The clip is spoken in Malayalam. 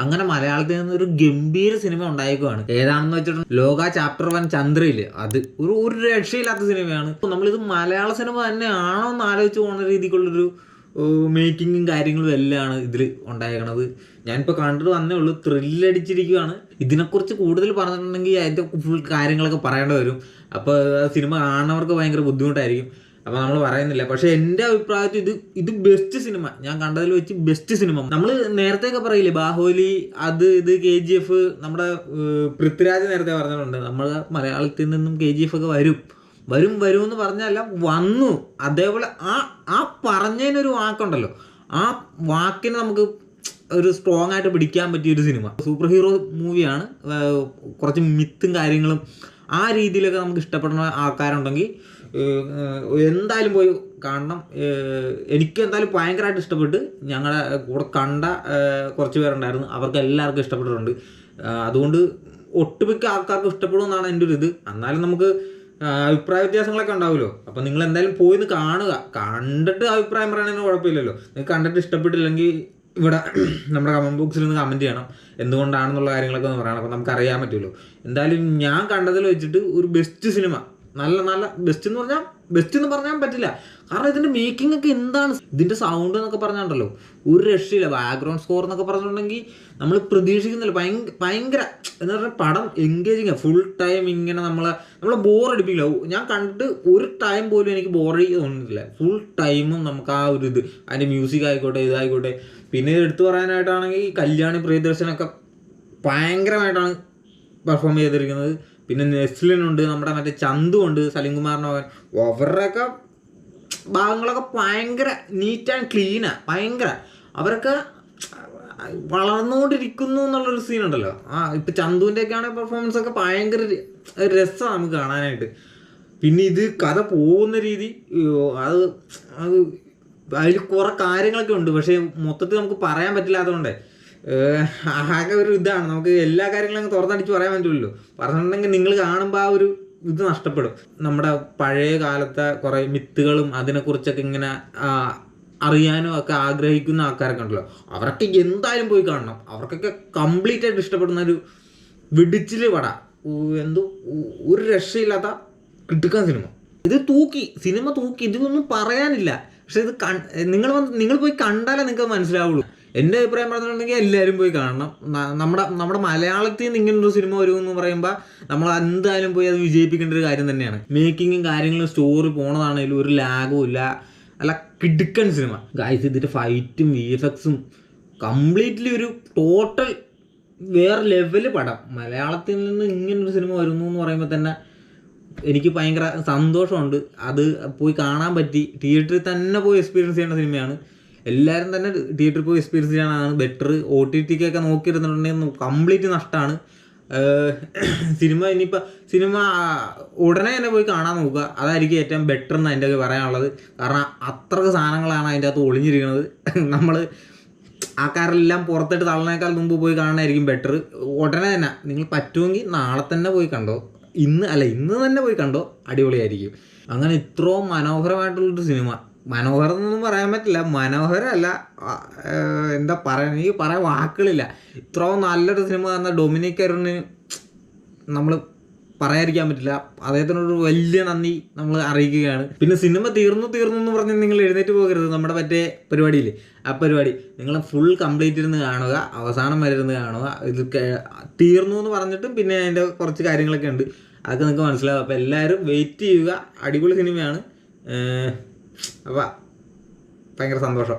അങ്ങനെ മലയാളത്തിൽ നിന്ന് ഒരു ഗംഭീര സിനിമ ഉണ്ടായിരിക്കുകയാണ്. ഏതാണെന്ന് വെച്ചിട്ടുണ്ടെങ്കിൽ ലോക ചാപ്റ്റർ 1 ചന്ദ്രയില്, അത് ഒരു രക്ഷയില്ലാത്ത സിനിമയാണ്. നമ്മളിത് മലയാള സിനിമ തന്നെ ആണോ എന്ന് ആലോചിച്ച് പോകുന്ന രീതിക്കുള്ളൊരു മേക്കിങ്ങും കാര്യങ്ങളും എല്ലാമാണ് ഇതിൽ ഉണ്ടായിരിക്കണത്. ഞാനിപ്പോൾ കണ്ടിട്ട് വന്നേ ഉള്ളൂ, ത്രില്ലടിച്ചിരിക്കുകയാണ്. ഇതിനെക്കുറിച്ച് കൂടുതൽ പറഞ്ഞിട്ടുണ്ടെങ്കിൽ അതിൻ്റെ ഫുൾ കാര്യങ്ങളൊക്കെ പറയേണ്ടി വരും. അപ്പോൾ സിനിമ കാണുന്നവർക്ക് ഭയങ്കര ബുദ്ധിമുട്ടായിരിക്കും. അപ്പോൾ നമ്മൾ പറയുന്നില്ല. പക്ഷേ എൻ്റെ അഭിപ്രായത്തിൽ ഇത് ബെസ്റ്റ് സിനിമ, ഞാൻ കണ്ടതിൽ വെച്ച് ബെസ്റ്റ് സിനിമ. നമ്മൾ നേരത്തെയൊക്കെ പറയില്ലേ ബാഹുബലി, ഇത് KGF, നമ്മുടെ പൃഥ്വിരാജ് നേരത്തെ പറഞ്ഞിട്ടുണ്ട് നമ്മൾ മലയാളത്തിൽ നിന്നും KGF ഒക്കെ വരും എന്ന് പറഞ്ഞല്ല, വന്നു. അതേപോലെ ആ പറഞ്ഞതിനൊരു വാക്കുണ്ടല്ലോ, ആ വാക്കിനെ നമുക്ക് ഒരു സ്ട്രോങ് ആയിട്ട് പിടിക്കാൻ പറ്റിയൊരു സിനിമ. സൂപ്പർ ഹീറോ മൂവിയാണ്, കുറച്ച് മിത്തും കാര്യങ്ങളും ആ രീതിയിലൊക്കെ നമുക്ക് ഇഷ്ടപ്പെടുന്ന ആൾക്കാരുണ്ടെങ്കിൽ എന്തായാലും പോയി കാണണം. എനിക്ക് എന്തായാലും ഭയങ്കരമായിട്ട് ഇഷ്ടപ്പെട്ട്. ഞങ്ങളുടെ കൂടെ കണ്ട കുറച്ച് പേരുണ്ടായിരുന്നു, അവർക്ക് എല്ലാവർക്കും ഇഷ്ടപ്പെട്ടിട്ടുണ്ട്. അതുകൊണ്ട് ഒട്ടുമിക്ക ആൾക്കാർക്കും ഇഷ്ടപ്പെടുമെന്നാണ് എൻ്റെ ഒരു ഇത്. എന്നാലും നമുക്ക് അഭിപ്രായ വ്യത്യാസങ്ങളൊക്കെ ഉണ്ടാവുമല്ലോ. അപ്പോൾ നിങ്ങൾ എന്തായാലും പോയിന്ന് കാണുക. കണ്ടിട്ട് അഭിപ്രായം പറയണതിന് കുഴപ്പമില്ലല്ലോ. നിങ്ങൾക്ക് കണ്ടിട്ട് ഇഷ്ടപ്പെട്ടില്ലെങ്കിൽ ഇവിടെ നമ്മുടെ കമൻറ്റ് ബോക്സിൽ നിന്ന് കമൻറ്റ് ചെയ്യണം, എന്തുകൊണ്ടാണെന്നുള്ള കാര്യങ്ങളൊക്കെ ഒന്ന് പറയണം. അപ്പോൾ നമുക്ക് അറിയാൻ പറ്റുമല്ലോ. എന്തായാലും ഞാൻ കണ്ടതിൽ വെച്ചിട്ട് ഒരു ബെസ്റ്റ് സിനിമ, നല്ല ബെസ്റ്റ് എന്ന് പറഞ്ഞാൽ പറ്റില്ല. കാരണം ഇതിൻ്റെ മേക്കിംഗ് ഒക്കെ എന്താണ്, ഇതിൻ്റെ സൗണ്ട് എന്നൊക്കെ പറഞ്ഞിട്ടുണ്ടല്ലോ ഒരു രക്ഷയില്ല. ബാക്ക്ഗ്രൗണ്ട് സ്കോർ എന്നൊക്കെ പറഞ്ഞിട്ടുണ്ടെങ്കിൽ നമ്മൾ പ്രതീക്ഷിക്കുന്നില്ല. ഭയങ്കര എന്താ പറയുക, പടം എൻഗേജിങ്, ഫുൾ ടൈം ഇങ്ങനെ നമ്മളെ ബോറടിപ്പിക്കില്ല. ഞാൻ കണ്ടിട്ട് ഒരു ടൈം പോലും എനിക്ക് ബോറടി തോന്നുന്നില്ല. ഫുൾ ടൈമും നമുക്ക് ആ ഒരു ഇത്, അതിൻ്റെ മ്യൂസിക് ആയിക്കോട്ടെ, ഇതായിക്കോട്ടെ. പിന്നെ എടുത്തു പറയാനായിട്ടാണെങ്കിൽ കല്യാണി പ്രിയദർശനൊക്കെ ഭയങ്കരമായിട്ടാണ് പെർഫോം ചെയ്തിരിക്കുന്നത്. പിന്നെ നെസ്ലിനുണ്ട്, നമ്മുടെ മറ്റേ ചന്തു ഉണ്ട്, സലീം കുമാറിൻ്റെ മകൻ. അവരുടെയൊക്കെ ഭാഗങ്ങളൊക്കെ ഭയങ്കര നീറ്റ് ആൻഡ് ക്ലീനാണ്. ഭയങ്കര അവരൊക്കെ വളർന്നുകൊണ്ടിരിക്കുന്നു എന്നുള്ളൊരു സീനുണ്ടല്ലോ. ഇപ്പം ചന്തുവിൻ്റെയൊക്കെ ആണെങ്കിൽ പെർഫോമൻസ് ഒക്കെ ഭയങ്കര രസമാണ് നമുക്ക് കാണാനായിട്ട്. പിന്നെ ഇത് കഥ പോകുന്ന രീതി, അത് അതിൽ കുറേ കാര്യങ്ങളൊക്കെ ഉണ്ട്. പക്ഷേ മൊത്തത്തിൽ നമുക്ക് പറയാൻ പറ്റില്ലാത്തതുകൊണ്ടേ ആകെ ഒരു ഇതാണ്. നമുക്ക് എല്ലാ കാര്യങ്ങളും അങ്ങ് തുറന്നടിച്ച് പറയാൻ പറ്റില്ലല്ലോ. പറഞ്ഞിട്ടുണ്ടെങ്കിൽ നിങ്ങൾ കാണുമ്പോൾ ആ ഒരു ഇത് നഷ്ടപ്പെടും. നമ്മുടെ പഴയ കാലത്തെ കുറേ മിത്തുകളും അതിനെക്കുറിച്ചൊക്കെ ഇങ്ങനെ അറിയാനും ഒക്കെ ആഗ്രഹിക്കുന്ന ആൾക്കാരൊക്കെ ഉണ്ടല്ലോ, അവരൊക്കെ എന്തായാലും പോയി കാണണം. അവർക്കൊക്കെ കംപ്ലീറ്റ് ആയിട്ട് ഇഷ്ടപ്പെടുന്ന ഒരു വെടിച്ചില് പട, ഒരു രക്ഷയില്ലാത്ത കിട്ടുക്കാൻ സിനിമ. സിനിമ തൂക്കി, ഇതൊന്നും പറയാനില്ല. പക്ഷെ ഇത് നിങ്ങൾ പോയി കണ്ടാലേ നിങ്ങൾക്ക് മനസ്സിലാവുള്ളൂ. എൻ്റെ അഭിപ്രായം പറഞ്ഞിട്ടുണ്ടെങ്കിൽ എല്ലാവരും പോയി കാണണം. നമ്മുടെ മലയാളത്തിൽ നിന്ന് ഇങ്ങനൊരു സിനിമ വരുമെന്ന് പറയുമ്പോൾ നമ്മൾ എന്തായാലും പോയി അത് വിജയിപ്പിക്കേണ്ട ഒരു കാര്യം തന്നെയാണ്. മേക്കിങ്ങും കാര്യങ്ങളും സ്റ്റോറി പോണതാണെങ്കിലും ഒരു ലാഗും ഇല്ല. അല്ല കിടുക്കൻ സിനിമ ഗായ്സ്. ഇതിൻ്റെ ഫൈറ്റും VFXും കംപ്ലീറ്റ്ലി ഒരു ടോട്ടൽ വേറെ ലെവല് പടം. മലയാളത്തിൽ നിന്ന് ഇങ്ങനൊരു സിനിമ വരുന്നു എന്ന് പറയുമ്പോൾ തന്നെ എനിക്ക് ഭയങ്കര സന്തോഷമുണ്ട്. അത് പോയി കാണാൻ പറ്റി. തിയേറ്ററിൽ തന്നെ പോയി എക്സ്പീരിയൻസ് ചെയ്യേണ്ട സിനിമയാണ്. എല്ലാവരും തന്നെ തിയേറ്ററിൽ പോയി എക്സ്പീരിയൻസ് ചെയ്യാനാണ് ബെറ്റർ. OTTക്കൊക്കെ നോക്കിയിരുന്നിട്ടുണ്ടെങ്കിൽ കംപ്ലീറ്റ് നഷ്ടമാണ്. സിനിമ ഉടനെ തന്നെ പോയി കാണാൻ നോക്കുക, അതായിരിക്കും ഏറ്റവും ബെറ്റർ എന്ന് എൻ്റെ പറയാനുള്ളത്. കാരണം അത്രക്ക് സാധനങ്ങളാണ് അതിൻ്റെ അകത്ത് ഒളിഞ്ഞിരിക്കുന്നത്. നമ്മൾ ആൾക്കാരെല്ലാം പുറത്തിട്ട് തള്ളനേക്കാൾ മുമ്പ് പോയി കാണാനായിരിക്കും ബെറ്റർ. ഉടനെ തന്നെ നിങ്ങൾ പറ്റുമെങ്കിൽ നാളെ തന്നെ പോയി കണ്ടോ, ഇന്ന് തന്നെ പോയി കണ്ടോ, അടിപൊളിയായിരിക്കും. അങ്ങനെ ഇത്രയും മനോഹരമായിട്ടുള്ളൊരു സിനിമ, മനോഹരം എന്നൊന്നും പറയാൻ പറ്റില്ല, മനോഹരമല്ല, എന്താ പറയുക, എനിക്ക് പറയാൻ വാക്കുകളില്ല. ഇത്രയും നല്ലൊരു സിനിമ തന്ന ഡൊമിനിക് അരുണിന് നമ്മൾ പറയാതിരിക്കാൻ പറ്റില്ല. അദ്ദേഹത്തിനൊരു വലിയ നന്ദി നമ്മൾ അറിയിക്കുകയാണ്. പിന്നെ സിനിമ തീർന്നു എന്ന് പറഞ്ഞ് നിങ്ങൾ എഴുന്നേറ്റ് പോകരുത്. നമ്മുടെ മറ്റേ പരിപാടിയില്ലേ, ആ പരിപാടി നിങ്ങൾ ഫുൾ കംപ്ലീറ്റ് ഇരുന്ന് കാണുക, അവസാനം വരെ ഇരുന്ന് കാണുക. ഇത് തീർന്നു എന്ന് പറഞ്ഞിട്ടും പിന്നെ അതിൻ്റെ കുറച്ച് കാര്യങ്ങളൊക്കെ ഉണ്ട്, അതൊക്കെ നിങ്ങൾക്ക് മനസ്സിലാവും. അപ്പോൾ എല്ലാവരും വെയിറ്റ് ചെയ്യുക, അടിപൊളി സിനിമയാണ്. അപ്പോൾ ഭയങ്കര സന്തോഷം.